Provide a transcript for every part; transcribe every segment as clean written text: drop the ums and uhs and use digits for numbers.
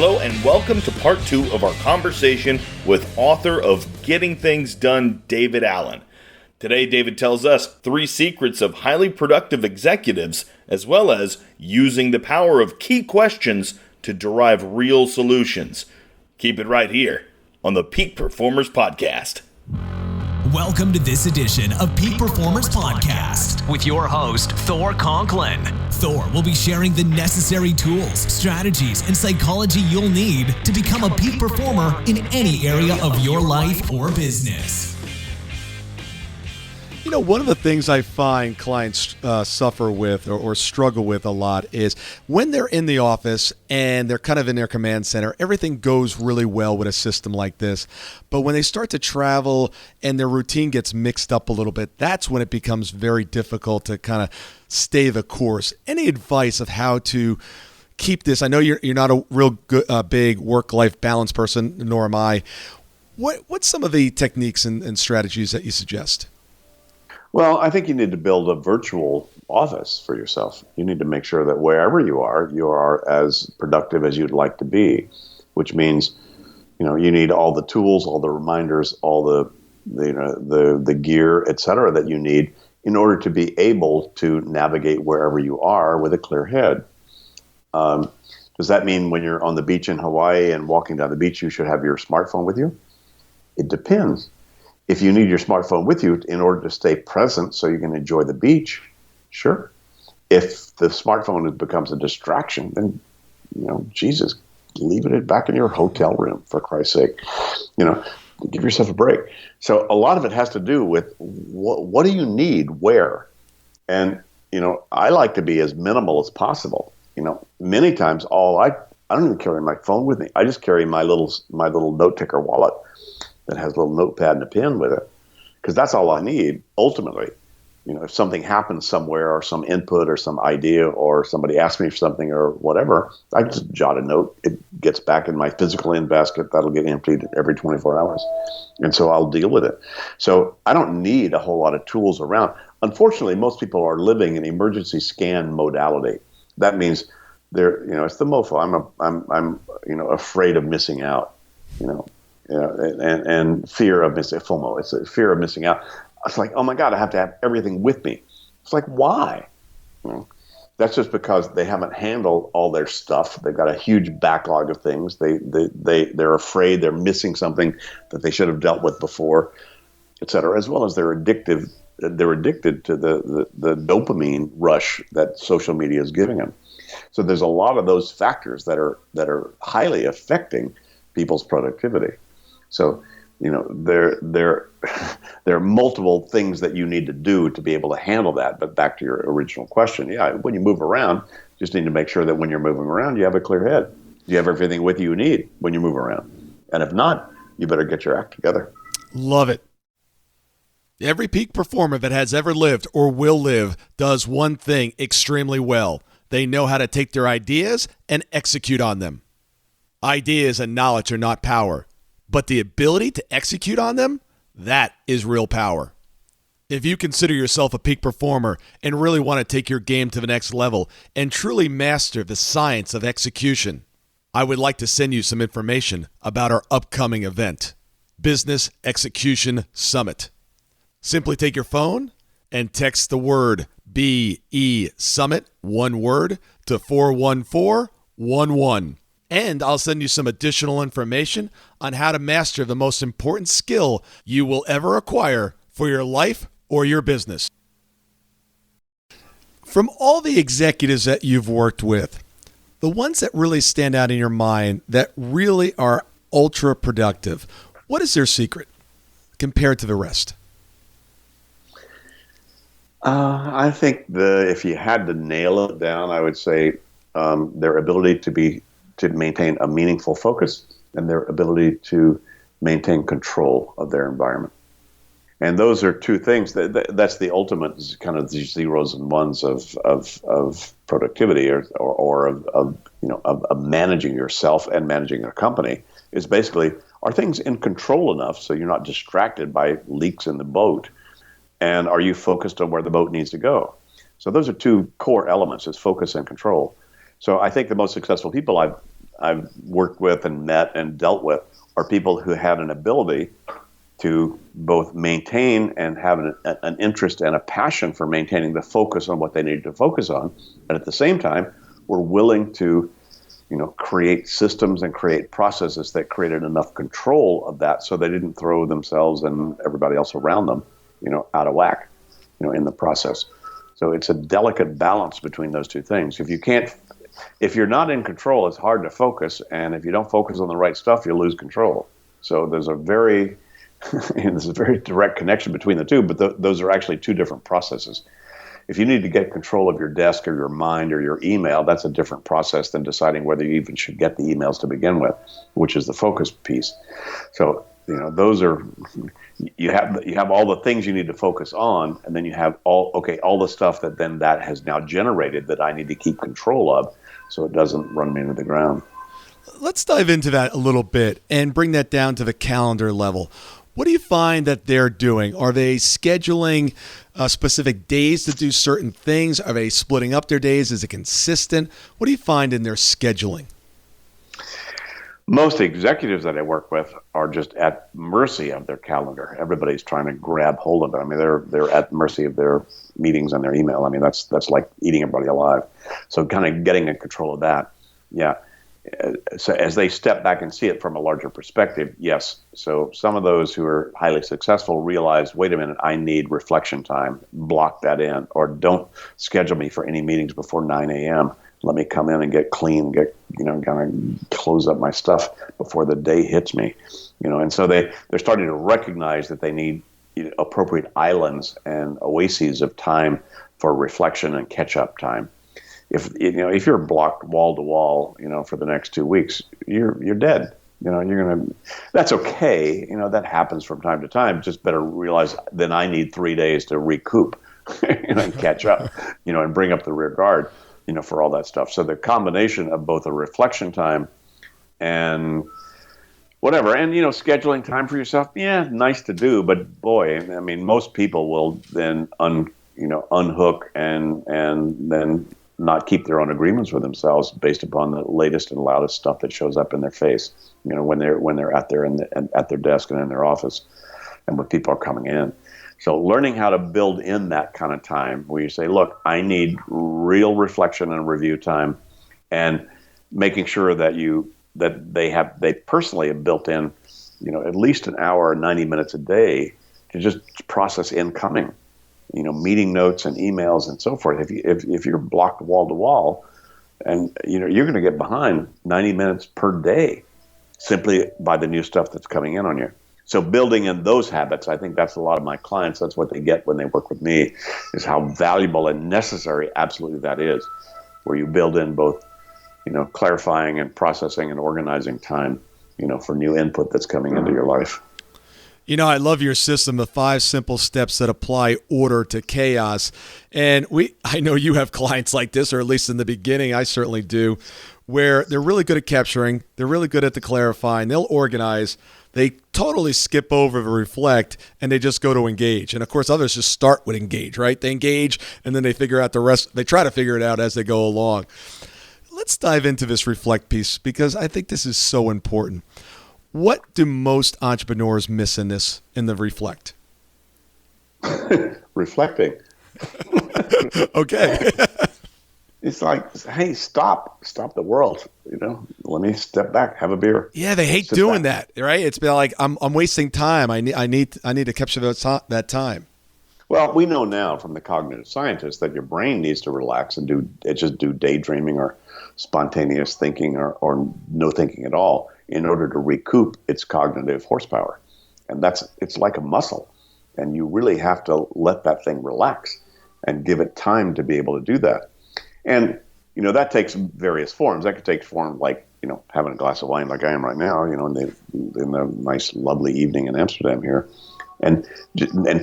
Hello and welcome to part 2 of our conversation with author of Getting Things Done, David Allen. Today, David tells us 3 secrets of highly productive executives, as well as using the power of key questions to derive real solutions. Keep it right here on the Peak Performers Podcast. Welcome to this edition of Peak Performers Podcast with your host, Thor Conklin. Thor will be sharing the necessary tools, strategies, and psychology you'll need to become a peak performer in any area of your life or business. You know, one of the things I find clients suffer with or struggle with a lot is when they're in the office and they're kind of in their command center, everything goes really well with a system like this. But when they start to travel and their routine gets mixed up a little bit, that's when it becomes very difficult to kind of stay the course. Any advice of how to keep this? I know you're not a real good, big work-life balance person, nor am I. What's some of the techniques and strategies that you suggest? Well, I think you need to build a virtual office for yourself. You need to make sure that wherever you are as productive as you'd like to be, which means, you need all the tools, all the reminders, all the gear, et cetera, that you need in order to be able to navigate wherever you are with a clear head. Does that mean when you're on the beach in Hawaii and walking down the beach, you should have your smartphone with you? It depends. If you need your smartphone with you in order to stay present so you can enjoy the beach, sure. If the smartphone becomes a distraction, then, Jesus, leave it back in your hotel room, for Christ's sake. Give yourself a break. So a lot of it has to do with what do you need where? And, I like to be as minimal as possible. Many times I don't even carry my phone with me. I just carry my little note taker wallet that has a little notepad and a pen with it, because that's all I need ultimately. If something happens somewhere or some input or some idea or somebody asks me for something or whatever, I just jot a note. It gets back in my physical in basket. That'll get emptied every 24 hours. And so I'll deal with it. So I don't need a whole lot of tools around. Unfortunately, most people are living in emergency scan modality. That means it's the MOFO. I'm afraid of missing out, and fear of missing FOMO. It's a fear of missing out. It's like, oh my God, I have to have everything with me. It's like, why? That's just because they haven't handled all their stuff. They've got a huge backlog of things. They're afraid they're missing something that they should have dealt with before, et cetera, as well as they're addicted to the dopamine rush that social media is giving them. So there's a lot of those factors that are highly affecting people's productivity. So, there are multiple things that you need to do to be able to handle that. But back to your original question, when you move around, you just need to make sure that when you're moving around, you have a clear head. You have everything with you need when you move around. And if not, you better get your act together. Love it. Every peak performer that has ever lived or will live does one thing extremely well. They know how to take their ideas and execute on them. Ideas and knowledge are not power, but the ability to execute on them, that is real power. If you consider yourself a peak performer and really want to take your game to the next level and truly master the science of execution, I would like to send you some information about our upcoming event, Business Execution Summit. Simply take your phone and text the word BE Summit, one word, to 41411. And I'll send you some additional information on how to master the most important skill you will ever acquire for your life or your business. From all the executives that you've worked with, the ones that really stand out in your mind that really are ultra productive, what is their secret compared to the rest? I think if you had to nail it down, I would say their ability to maintain a meaningful focus and their ability to maintain control of their environment. And those are two things that's the ultimate kind of the zeros and ones of productivity or of managing yourself and managing a company is basically, are things in control enough so you're not distracted by leaks in the boat? And are you focused on where the boat needs to go? So those are two core elements, is focus and control. So I think the most successful people I've worked with and met and dealt with are people who had an ability to both maintain and have an interest and a passion for maintaining the focus on what they needed to focus on, and at the same time were willing to, create systems and create processes that created enough control of that so they didn't throw themselves and everybody else around them, out of whack, in the process. So it's a delicate balance between those two things. If you're not in control, it's hard to focus, and if you don't focus on the right stuff, you lose control. So there's a very direct connection between the two, but those are actually two different processes. If you need to get control of your desk or your mind or your email, that's a different process than deciding whether you even should get the emails to begin with, which is the focus piece. So, those are, you have all the things you need to focus on, and then you have all the stuff that has now generated that I need to keep control of so it doesn't run me into the ground. Let's dive into that a little bit and bring that down to the calendar level. What do you find that they're doing? Are they scheduling specific days to do certain things? Are they splitting up their days? Is it consistent? What do you find in their scheduling? Most executives that I work with are just at mercy of their calendar. Everybody's trying to grab hold of it. I mean, they're at mercy of their meetings and their email. I mean, that's like eating everybody alive. So kind of getting in control of that. Yeah. So as they step back and see it from a larger perspective, yes. So some of those who are highly successful realize, wait a minute, I need reflection time. Block that in, or don't schedule me for any meetings before 9 a.m. Let me come in and get clean, kind of close up my stuff before the day hits me. And so they're starting to recognize that they need appropriate islands and oases of time for reflection and catch-up time. If you're blocked wall to wall, for the next 2 weeks, you're dead. That's okay. That happens from time to time. Just better realize then I need 3 days to recoup, and catch up, and bring up the rear guard, for all that stuff. So the combination of both a reflection time and whatever, and scheduling time for yourself, nice to do, but boy, I mean, most people will then unhook and then not keep their own agreements with themselves based upon the latest and loudest stuff that shows up in their face, when they're out there at their desk and in their office, and when people are coming in. So learning how to build in that kind of time where you say, look, I need real reflection and review time, and making sure that they personally have built in, at least an hour or 90 minutes a day to just process incoming, meeting notes and emails and so forth. If you're blocked wall to wall, and you're going to get behind 90 minutes per day simply by the new stuff that's coming in on you. So building in those habits, I think that's a lot of my clients. That's what they get when they work with me, is how valuable and necessary absolutely that is, where you build in both, clarifying and processing and organizing time, for new input that's coming into your life. I love your system, the 5 simple steps that apply order to chaos. And I know you have clients like this, or at least in the beginning, I certainly do, where they're really good at capturing, they're really good at the clarifying, they'll organize, they totally skip over the reflect, and they just go to engage. And of course, others just start with engage, right? They engage, and then they figure out the rest. They try to figure it out as they go along. Let's dive into this reflect piece, because I think this is so important. What do most entrepreneurs miss in the reflect? Reflecting. Okay. It's like, hey, stop the world. Let me step back, have a beer. Yeah, they hate doing that, right? It's been like I'm wasting time. I need to capture that time. Well, we know now from the cognitive scientists that your brain needs to relax and do daydreaming or spontaneous thinking or no thinking at all in order to recoup its cognitive horsepower. And it's like a muscle, and you really have to let that thing relax and give it time to be able to do that. And, that takes various forms. That could take form like, having a glass of wine like I am right now, in the nice, lovely evening in Amsterdam here, and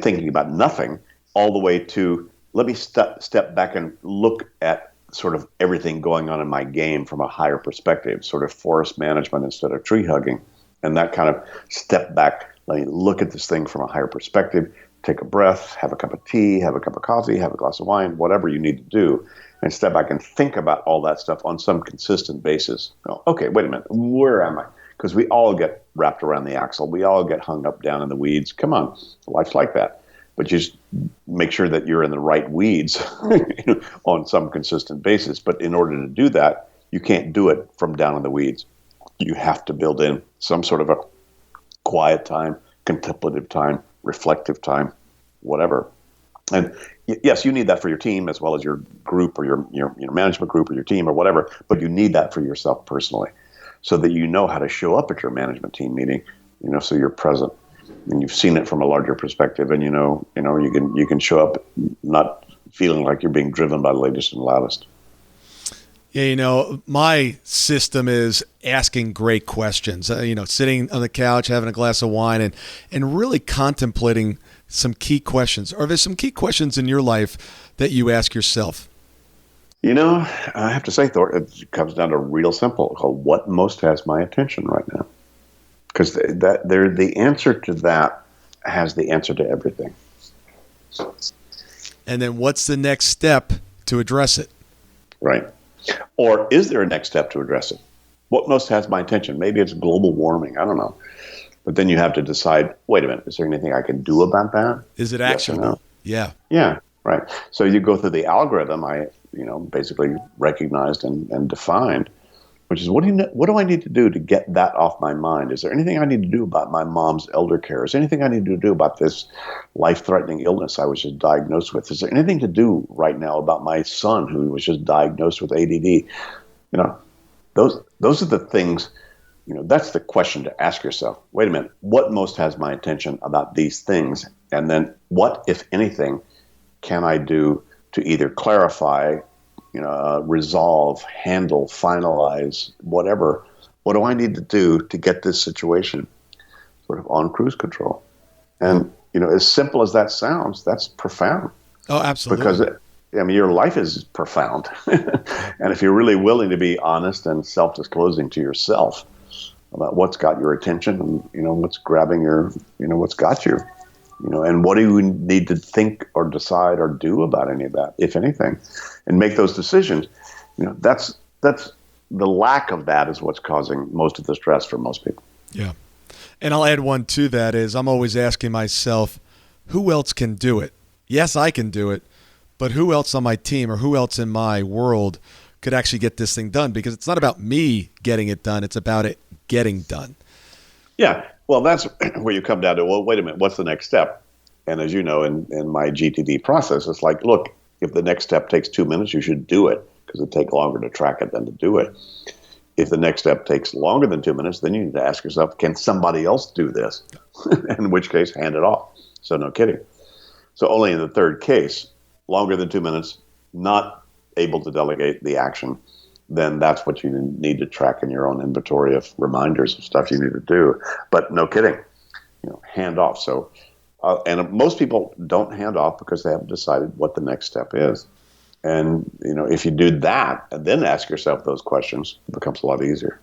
thinking about nothing, all the way to let me step back and look at sort of everything going on in my game from a higher perspective, sort of forest management instead of tree hugging. And that kind of step back, let me look at this thing from a higher perspective, take a breath, have a cup of tea, have a cup of coffee, have a glass of wine, whatever you need to do, and step back and think about all that stuff on some consistent basis. Okay, wait a minute, where am I? Because we all get wrapped around the axle. We all get hung up down in the weeds. Come on, life's like that. But just make sure that you're in the right weeds on some consistent basis. But in order to do that, you can't do it from down in the weeds. You have to build in some sort of a quiet time, contemplative time, reflective time, whatever. And yes, you need that for your team as well as your group or your management group or your team or whatever, but you need that for yourself personally so that you know how to show up at your management team meeting, so you're present and you've seen it from a larger perspective, and you can show up not feeling like you're being driven by the latest and loudest. Yeah, my system is asking great questions, sitting on the couch, having a glass of wine and really contemplating some key questions. Are there some key questions in your life that you ask yourself? I have to say, Thor, it comes down to real simple, called what most has my attention right now. Because the answer to that has the answer to everything. And then what's the next step to address it? Right. Or is there a next step to address it? What most has my attention? Maybe it's global warming. I don't know. But then you have to decide, wait a minute, is there anything I can do about that? Is it actionable? Yes or no? Yeah. Yeah, right. So you go through the algorithm I basically recognized and defined, which is what do I need to do to get that off my mind? Is there anything I need to do about my mom's elder care? Is there anything I need to do about this life-threatening illness I was just diagnosed with? Is there anything to do right now about my son who was just diagnosed with ADD? Those are the things, that's the question to ask yourself. Wait a minute, what most has my attention about these things? And then what, if anything, can I do to either clarify, resolve, handle, finalize, whatever? What do I need to do to get this situation sort of on cruise control? And, as simple as that sounds, that's profound. Oh, absolutely. Because, your life is profound. And if you're really willing to be honest and self-disclosing to yourself about what's got your attention and, what's grabbing your, what's got you, and what do you need to think or decide or do about any of that, if anything, and make those decisions. That's the lack of that is what's causing most of the stress for most people. Yeah. And I'll add one to that is I'm always asking myself, who else can do it? Yes, I can do it, but who else on my team or who else in my world could actually get this thing done? Because it's not about me getting it done. It's about it getting done. Yeah. Well, that's where you come down to, well, wait a minute, what's the next step? And as you know, in my GTD process, it's like, look, if the next step takes 2 minutes, you should do it because it takes longer to track it than to do it. If the next step takes longer than 2 minutes, then you need to ask yourself, can somebody else do this? In which case, hand it off. So no kidding. So only in the third case, longer than 2 minutes, not able to delegate the action, then that's what you need to track in your own inventory of reminders of stuff you need to do. But no kidding, hand off. So, and most people don't hand off because they haven't decided what the next step is. And, if you do that and then ask yourself those questions, it becomes a lot easier.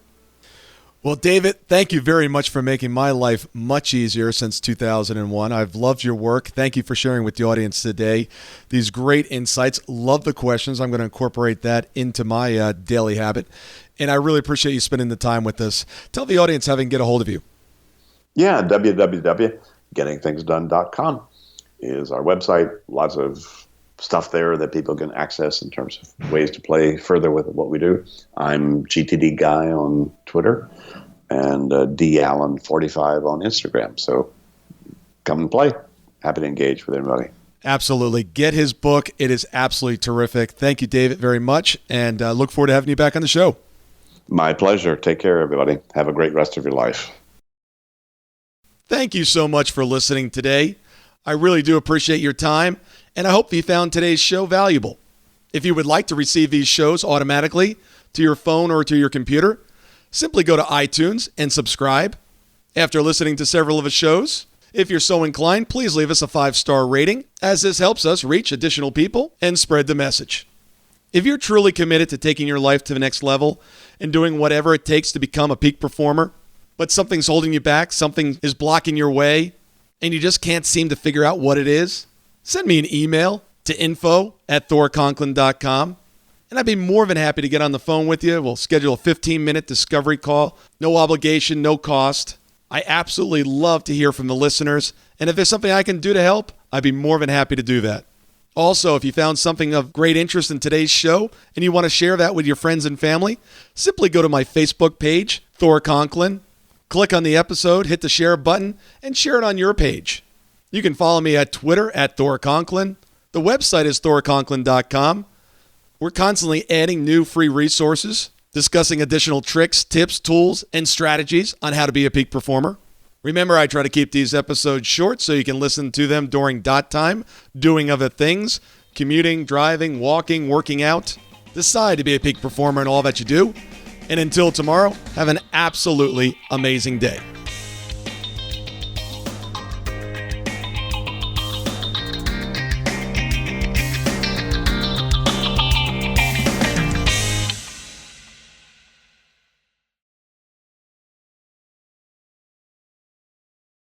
Well, David, thank you very much for making my life much easier since 2001. I've loved your work. Thank you for sharing with the audience today these great insights. Love the questions. I'm going to incorporate that into my daily habit. And I really appreciate you spending the time with us. Tell the audience how they can get a hold of you. Yeah, www.gettingthingsdone.com is our website. Lots of stuff there that people can access in terms of ways to play further with what we do. I'm GTD Guy on Twitter and DAllen45 on Instagram. So come and play. Happy to engage with everybody. Absolutely. Get his book. It is absolutely terrific. Thank you, David, very much. And look forward to having you back on the show. My pleasure. Take care, everybody. Have a great rest of your life. Thank you so much for listening today. I really do appreciate your time, and I hope you found today's show valuable. If you would like to receive these shows automatically to your phone or to your computer, simply go to iTunes and subscribe. After listening to several of the shows, if you're so inclined, please leave us a 5-star rating, as this helps us reach additional people and spread the message. If you're truly committed to taking your life to the next level and doing whatever it takes to become a peak performer, but something's holding you back, something is blocking your way, and you just can't seem to figure out what it is, send me an email to info@thorconklin.com, and I'd be more than happy to get on the phone with you. We'll schedule a 15-minute discovery call. No obligation, no cost. I absolutely love to hear from the listeners, and if there's something I can do to help, I'd be more than happy to do that. Also, if you found something of great interest in today's show and you want to share that with your friends and family, simply go to my Facebook page, Thor Conklin, click on the episode, hit the share button, and share it on your page. You can follow me at Twitter at Thor Conklin. The website is thorconklin.com. We're constantly adding new free resources, discussing additional tricks, tips, tools, and strategies on how to be a peak performer. Remember, I try to keep these episodes short so you can listen to them during dot time, doing other things, commuting, driving, walking, working out. Decide to be a peak performer in all that you do. And until tomorrow, have an absolutely amazing day.